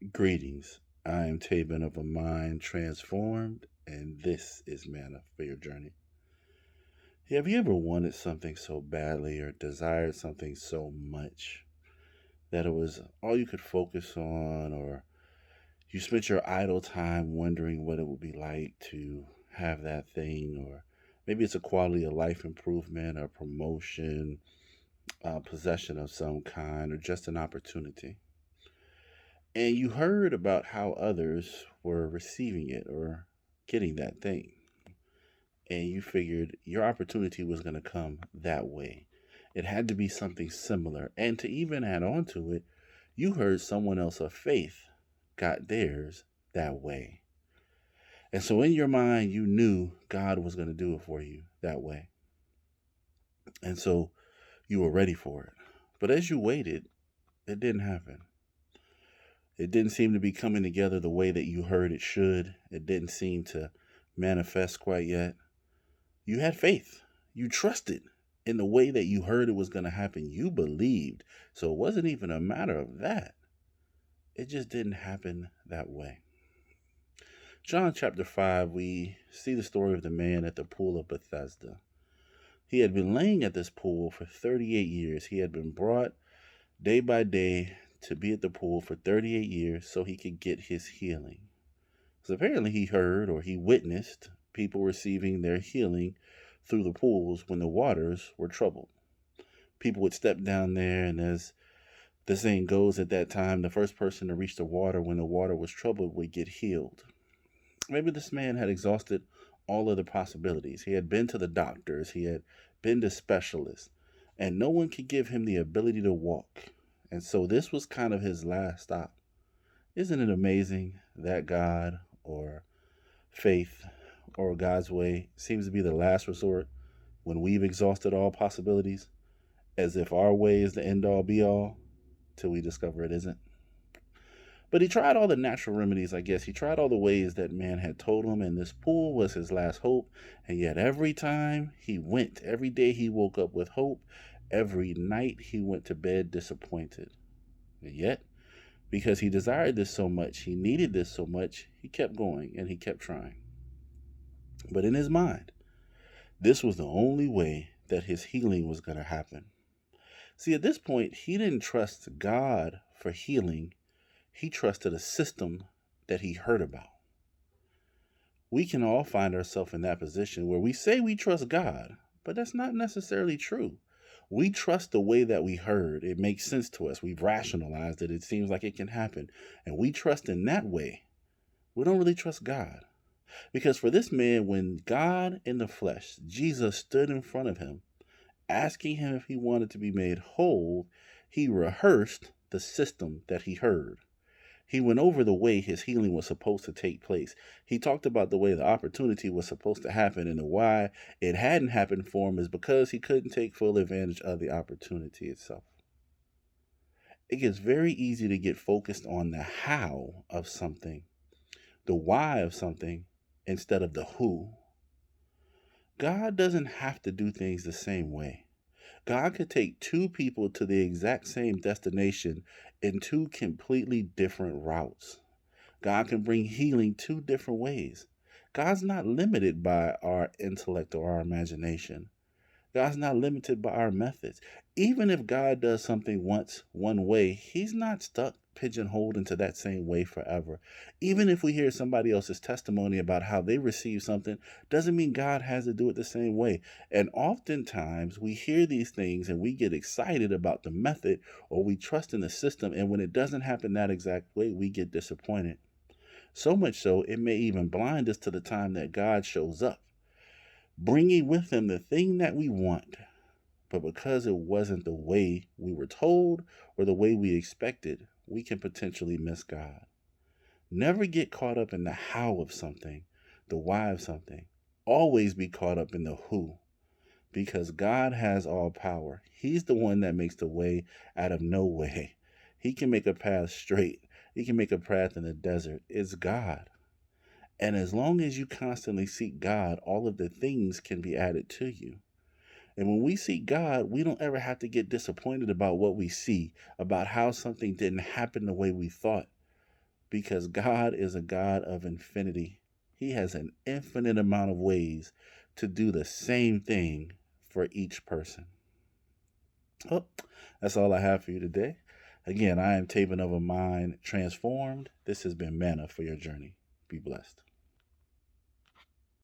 Greetings. I am Taban of a Mind Transformed, and this is Manna for Your Journey. Have you ever wanted something so badly or desired something so much that it was all you could focus on, or you spent your idle time wondering what it would be like to have that thing, or maybe it's a quality of life improvement, a promotion, a possession of some kind, or just an opportunity? And you heard about how others were receiving it or getting that thing. And you figured your opportunity was going to come that way. It had to be something similar. And to even add on to it, you heard someone else of faith got theirs that way. And so in your mind, you knew God was going to do it for you that way. And so you were ready for it. But as you waited, it didn't happen. It didn't seem to be coming together the way that you heard it should. It didn't seem to manifest quite yet. You had faith. You trusted in the way that you heard it was going to happen. You believed. So it wasn't even a matter of that. It just didn't happen that way. John chapter 5, we see the story of the man at the pool of Bethesda. He had been laying at this pool for 38 years. He had been brought day by day to be at the pool for 38 years so he could get his healing. So apparently he heard or he witnessed people receiving their healing through the pools when the waters were troubled. People would step down there, and as the saying goes at that time, the first person to reach the water when the water was troubled would get healed. Maybe this man had exhausted all other possibilities. He had been to the doctors, he had been to specialists, and no one could give him the ability to walk. And so this was kind of his last stop. Isn't it amazing that God or faith or God's way seems to be the last resort when we've exhausted all possibilities, as if our way is the end all be all till we discover it isn't? But he tried all the natural remedies, I guess. He tried all the ways that man had told him, and this pool was his last hope. And yet, every time he went, every day he woke up with hope, every night he went to bed disappointed. And yet, because he desired this so much, he needed this so much, he kept going and he kept trying. But in his mind, this was the only way that his healing was going to happen. See, at this point, he didn't trust God for healing, he trusted a system that he heard about. We can all find ourselves in that position where we say we trust God, but that's not necessarily true. We trust the way that we heard. It makes sense to us. We've rationalized it. It seems like it can happen. And we trust in that way. We don't really trust God. Because for this man, when God in the flesh, Jesus, stood in front of him, asking him if he wanted to be made whole, he rehearsed the system that he heard. He went over the way his healing was supposed to take place. He talked about the way the opportunity was supposed to happen, and the why it hadn't happened for him is because he couldn't take full advantage of the opportunity itself. It gets very easy to get focused on the how of something, the why of something, instead of the who. God doesn't have to do things the same way. God could take two people to the exact same destination in two completely different routes. God can bring healing two different ways. God's not limited by our intellect or our imagination. God's not limited by our methods. Even if God does something once one way, he's not stuck pigeonholed into that same way forever. Even if we hear somebody else's testimony about how they received something, doesn't mean God has to do it the same way. And oftentimes we hear these things and we get excited about the method, or we trust in the system, and when it doesn't happen that exact way, we get disappointed. So much so, it may even blind us to the time that God shows up, bringing with him the thing that we want. But because it wasn't the way we were told or the way we expected, we can potentially miss God. Never get caught up in the how of something, the why of something. Always be caught up in the who, because God has all power. He's the one that makes the way out of no way. He can make a path straight. He can make a path in the desert. It's God. And as long as you constantly seek God, all of the things can be added to you. And when we seek God, we don't ever have to get disappointed about what we see, about how something didn't happen the way we thought. because God is a God of infinity. He has an infinite amount of ways to do the same thing for each person. Oh, that's all I have for you today. Again, I am Taven of a Mind Transformed. This has been Manna for your journey. Be blessed.